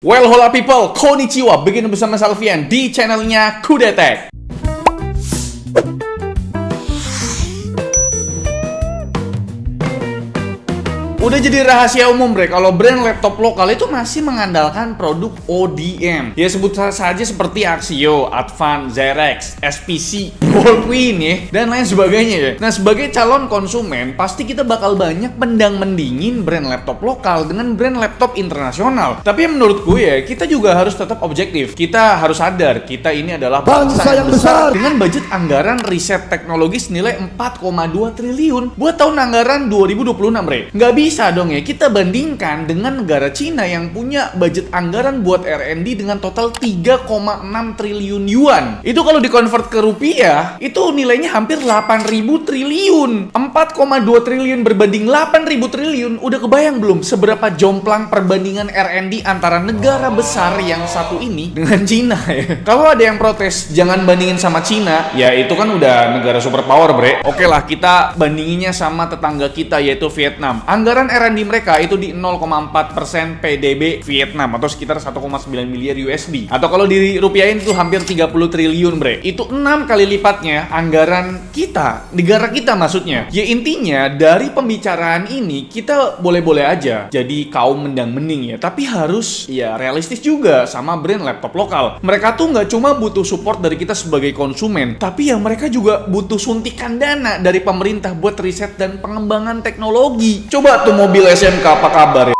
Well, hola people, konnichiwa, begini bersama Salvian di channelnya Kudetek. Udah jadi rahasia umum bre, kalau brand laptop lokal itu masih mengandalkan produk ODM. Ya sebut saja seperti Axio, Advan, Xerox, SPC, Goldwin ya, dan lain sebagainya ya. Nah sebagai calon konsumen, pasti kita bakal banyak mending-mendingin brand laptop lokal dengan brand laptop internasional. Tapi menurut gue ya, kita juga harus tetap objektif. Kita harus sadar, kita ini adalah bangsa yang besar dengan budget anggaran riset teknologi senilai 4,2 triliun buat tahun anggaran 2026 bre. Nggak bisa dong ya kita bandingkan dengan negara Cina yang punya budget anggaran buat R&D dengan total 3,6 triliun yuan. Itu kalau dikonvert ke rupiah, itu nilainya hampir 8.000 triliun. 4,2 triliun berbanding 8.000 triliun, udah kebayang belum seberapa jomplang perbandingan R&D antara negara besar yang satu ini dengan Cina ya. Kalau ada yang protes jangan bandingin sama Cina, ya itu kan udah negara superpower bre. Oke lah, kita bandinginnya sama tetangga kita yaitu Vietnam. Anggaran R&D mereka itu di 0,4% PDB Vietnam atau sekitar 1,9 miliar USD. Atau kalau dirupiahin itu hampir 30 triliun bre. Itu 6 kali lipatnya anggaran kita, negara kita maksudnya. Ya intinya dari pembicaraan ini kita boleh-boleh aja jadi kaum mendang-mending ya, tapi harus ya realistis juga sama brand laptop lokal. Mereka tuh nggak cuma butuh support dari kita sebagai konsumen, tapi ya mereka juga butuh suntikan dana dari pemerintah buat riset dan pengembangan teknologi. Coba tuh mobil SMK apa kabar ya?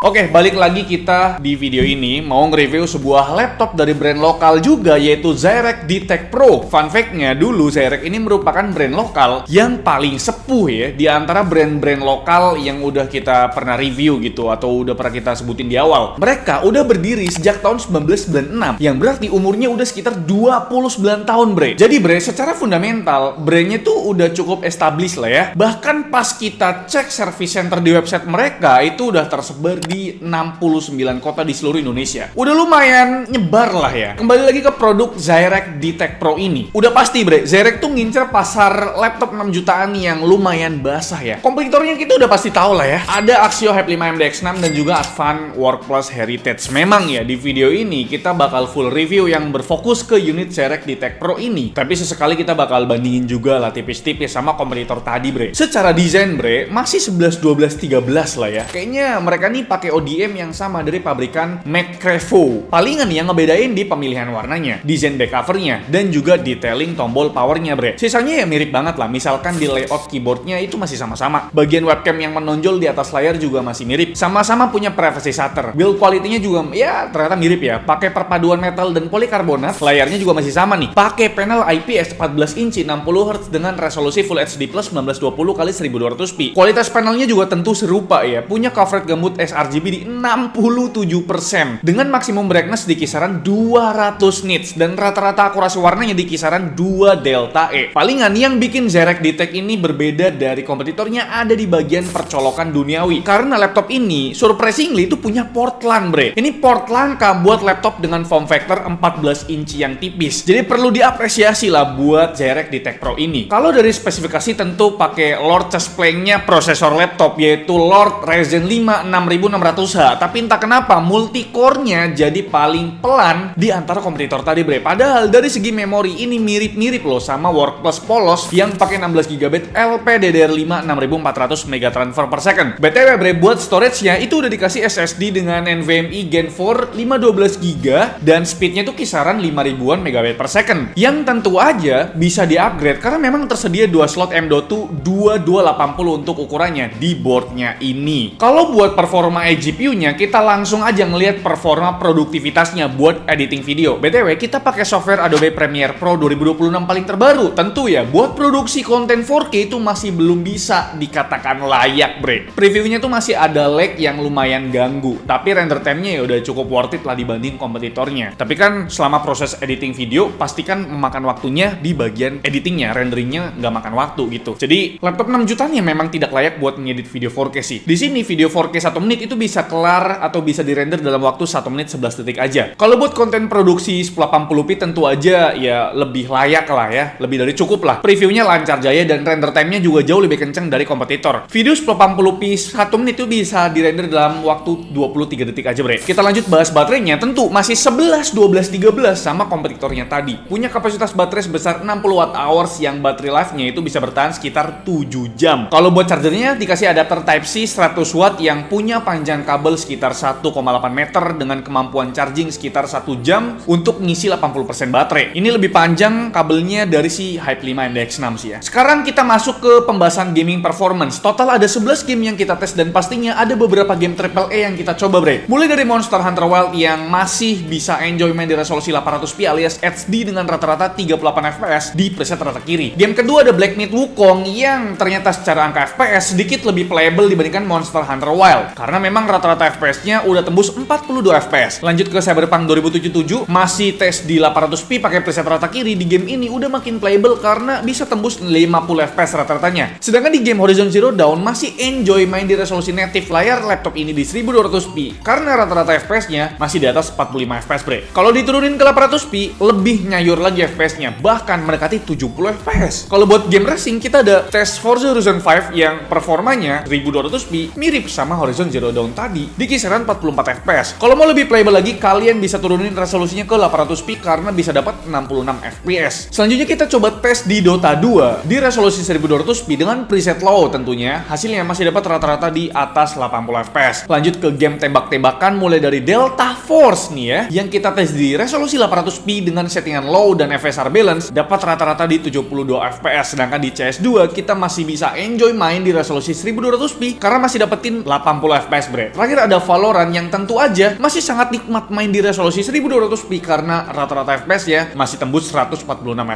Oke, balik lagi kita di video ini mau nge-review sebuah laptop dari brand lokal juga yaitu Xerox DTech Pro. Fun fact-nya dulu Xerox ini merupakan brand lokal yang paling sepuh ya di antara brand-brand lokal yang udah kita pernah review gitu atau udah pernah kita sebutin di awal. Mereka udah berdiri sejak tahun 1996 yang berarti umurnya udah sekitar 29 tahun bre. Jadi bre, secara fundamental brandnya tuh udah cukup established lah ya. Bahkan pas kita cek service center di website mereka itu udah tersebar di 69 kota di seluruh Indonesia. Udah lumayan nyebar lah ya. Kembali lagi ke produk Xerox DTech Pro ini. Udah pasti bre, Xerox tuh ngincer pasar laptop 6 jutaan yang lumayan basah ya. Kompetitornya kita udah pasti tahu lah ya. Ada Axio Hype 5 MDX6 dan juga Advan Workplus Heritage. Memang ya di video ini kita bakal full review yang berfokus ke unit Xerox DTech Pro ini. Tapi sesekali kita bakal bandingin juga lah tipis-tipis sama kompetitor tadi bre. Secara desain bre, masih 11, 12, 13 lah ya. Kayaknya mereka nih pakai ODM yang sama dari pabrikan McCrevo. Palingan yang ngebedain di pemilihan warnanya, desain back covernya, dan juga detailing tombol powernya bre. Sisanya ya mirip banget lah, misalkan di layout keyboardnya itu masih sama-sama. Bagian webcam yang menonjol di atas layar juga masih mirip. Sama-sama punya privacy shutter. Build quality-nya juga ya ternyata mirip ya. Pakai perpaduan metal dan polikarbonat. Layarnya juga masih sama nih. Pakai panel IPS 14 inci 60 Hz dengan resolusi Full HD Plus 1920x1200p. Kualitas panelnya juga tentu serupa ya. Punya coverage gambut sRGB di 67% dengan maksimum brightness di kisaran 200 nits dan rata-rata akurasi warnanya di kisaran 2 delta E. Palingan yang bikin Xerox DTech ini berbeda dari kompetitornya ada di bagian percolokan duniawi. Karena laptop ini surprisingly itu punya port LAN bre. Ini port LAN buat laptop dengan form factor 14 inci yang tipis. Jadi perlu diapresiasi lah buat Xerox DTech Pro ini. Kalau dari spesifikasi tentu pakai Lord Chestplate-nya prosesor laptop yaitu Lord Ryzen 5 6600H, tapi entah kenapa multicore-nya jadi paling pelan di antara kompetitor tadi bre. Padahal dari segi memori ini mirip-mirip loh sama Workplus polos yang pakai 16GB LPDDR5 6400 MB transfer per second. BTW bre, buat storage-nya itu udah dikasih SSD dengan NVMe Gen 4 512GB dan speed-nya tuh kisaran 5000-an MB per second. Yang tentu aja bisa di-upgrade karena memang tersedia 2 slot M.2 2280 untuk ukurannya di board-nya ini. Kalau buat performa GPU-nya, kita langsung aja ngelihat performa produktivitasnya buat editing video. BTW, kita pakai software Adobe Premiere Pro 2026 paling terbaru. Tentu ya, buat produksi konten 4K itu masih belum bisa dikatakan layak, bre. Previewnya tuh masih ada lag yang lumayan ganggu. Tapi render time-nya ya udah cukup worth it lah dibanding kompetitornya. Tapi kan selama proses editing video, pastikan memakan waktunya di bagian editingnya, renderingnya nggak makan waktu gitu. Jadi, laptop 6 jutaan ya memang tidak layak buat ngedit video 4K sih. Di sini video 4K 1 menit itu tuh bisa kelar atau bisa dirender dalam waktu 1 menit 11 detik aja. Kalau buat konten produksi 1080p tentu aja ya lebih layak lah ya, lebih dari cukup lah. Previewnya lancar jaya dan render time-nya juga jauh lebih kenceng dari kompetitor. Video 1080p 1 menit itu bisa dirender dalam waktu 23 detik aja, bre. Kita lanjut bahas baterainya, tentu masih 11, 12, 13 sama kompetitornya tadi. Punya kapasitas baterai sebesar 60 Wh yang baterai life-nya itu bisa bertahan sekitar 7 jam. Kalau buat chargernya dikasih adapter Type-C 100 watt yang punya panjang kabel sekitar 1,8 meter dengan kemampuan charging sekitar 1 jam untuk ngisi 80% baterai. Ini lebih panjang kabelnya dari si Hype 5 MDX6 sih ya. Sekarang kita masuk ke pembahasan gaming performance. Total ada 11 game yang kita tes dan pastinya ada beberapa game AAA yang kita coba, bre. Mulai dari Monster Hunter Wilds yang masih bisa enjoy main di resolusi 800p alias HD dengan rata-rata 38 fps di preset rata kiri. Game kedua ada Black Myth Wukong yang ternyata secara angka FPS sedikit lebih playable dibandingkan Monster Hunter Wilds karena memang rata-rata FPS-nya udah tembus 42 FPS. Lanjut ke Cyberpunk 2077, masih tes di 800p pakai preset rata kiri. Di game ini udah makin playable karena bisa tembus 50 FPS rata-ratanya. Sedangkan di game Horizon Zero Dawn masih enjoy main di resolusi native layar laptop ini di 1200p karena rata-rata FPS-nya masih di atas 45 FPS, bre. Kalau diturunin ke 800p, lebih nyayur lagi FPS-nya, bahkan mendekati 70 FPS. Kalau buat game racing, kita ada tes Forza Horizon 5 yang performanya 1200p mirip sama Horizon Zero Dawn tadi di kisaran 44 fps. Kalau mau lebih playable lagi, kalian bisa turunin resolusinya ke 800p karena bisa dapat 66 fps. Selanjutnya kita coba tes di Dota 2 di resolusi 1200p dengan preset low tentunya. Hasilnya masih dapat rata-rata di atas 80 fps. Lanjut ke game tembak-tembakan mulai dari Delta Force nih ya, yang kita tes di resolusi 800p dengan settingan low dan FSR balance dapat rata-rata di 72 fps. Sedangkan di CS2 kita masih bisa enjoy main di resolusi 1200p karena masih dapetin 80 fps, bre. Terakhir ada Valorant yang tentu aja masih sangat nikmat main di resolusi 1200p karena rata-rata fps ya masih tembus 146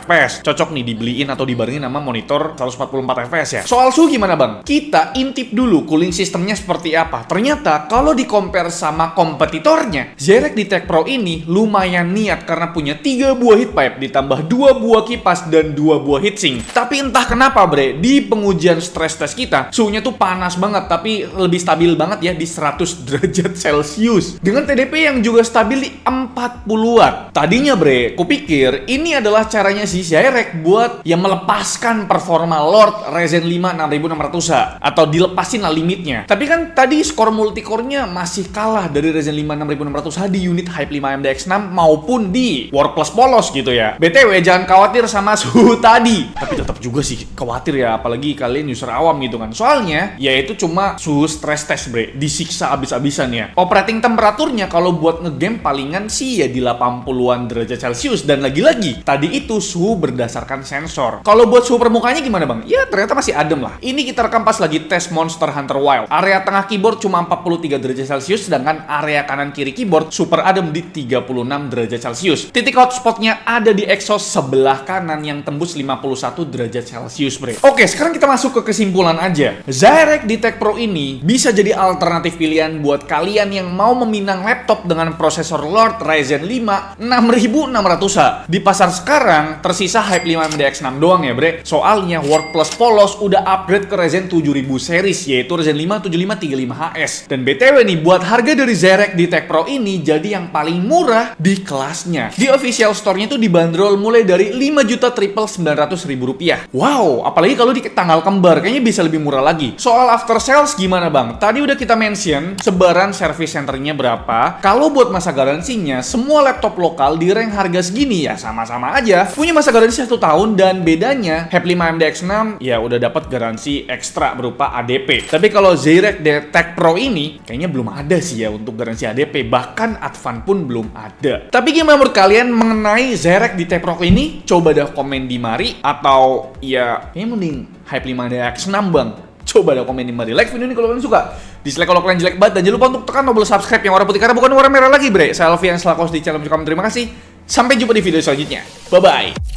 fps. Cocok nih dibeliin atau dibarengin sama monitor 144 fps ya. Soal suhu gimana, bang? Kita intip dulu cooling sistemnya seperti apa. Ternyata kalau di compare sama kompetitornya, Zyrek di Tech Pro ini lumayan niat karena punya 3 buah heat pipe ditambah 2 buah kipas dan 2 buah heatsink. Tapi entah kenapa, bre, di pengujian stress test kita suhunya tuh panas banget tapi lebih stabil banget ya di 100 derajat Celcius dengan TDP yang juga stabil di 40 watt. Tadinya, bre, kupikir ini adalah caranya si Zyrek buat ya melepaskan performa Lord Ryzen 5 6600H atau dilepasin lah limitnya. Tapi kan tadi skor multicore-nya masih kalah dari Ryzen 5 6600H di unit Hype 5 MDX6 maupun di War Plus polos gitu ya. BTW jangan khawatir sama suhu tadi. Tapi tetap juga sih khawatir ya, apalagi kalian user awam gitu kan. Soalnya ya itu cuma suhu stress test, bre, disiksa abis-abisan ya. Operating temperaturnya kalau buat ngegame palingan sih ya di 80-an derajat Celcius dan lagi-lagi tadi itu suhu berdasarkan sensor. Kalau buat suhu permukaannya gimana, bang? Ya ternyata masih adem lah. Ini kita rekam pas lagi tes Monster Hunter Wilds. Area tengah keyboard cuma 43 derajat Celcius sedangkan area kanan kiri keyboard super adem di 36 derajat Celcius. Titik hotspotnya ada di exhaust sebelah kanan yang tembus 51 derajat Celcius, bre. Oke, sekarang kita masuk ke kesimpulan aja. Zyrek di Tech Pro ini bisa jadi alternatif pilihan buat kalian yang mau meminang laptop dengan prosesor Lord Ryzen 5 6600H. Di pasar sekarang tersisa Hype 5 MDX6 doang ya, bre. Soalnya Work Plus polos udah upgrade ke Ryzen 7000 series yaitu Ryzen 5 7535HS. Dan BTW nih, buat harga dari Zyrek di Tech Pro ini jadi yang paling murah di kelasnya. Di official store-nya itu dibanderol mulai dari 5.900.000 rupiah. Wow, apalagi kalau di tanggal kembar kayaknya bisa lebih murah lagi. Soal after sales gimana, bang? Tadi udah kita mention sebaran service centernya berapa. Kalau buat masa garansinya, semua laptop lokal di rank harga segini ya sama-sama aja. Punya masa garansi 1 tahun dan bedanya Hype 5 MDX6 ya udah dapat garansi ekstra berupa ADP. Tapi kalau Zyrek Tech Pro ini kayaknya belum ada sih ya untuk garansi ADP, bahkan Advan pun belum ada. Tapi gimana menurut kalian mengenai Zyrek di Tech Pro ini? Coba dah komen di mari atau ya kayaknya mending Hype 5 MDX6, bang. Coba dah komen di mari. Like video ini kalau kalian suka. Dislike kalau kalian jelek banget. Dan jangan lupa untuk tekan tombol subscribe yang warna putih karena bukan warna merah lagi, bre. Saya Alfi yang selaku host di channel. Terima kasih. Sampai jumpa di video selanjutnya. Bye-bye.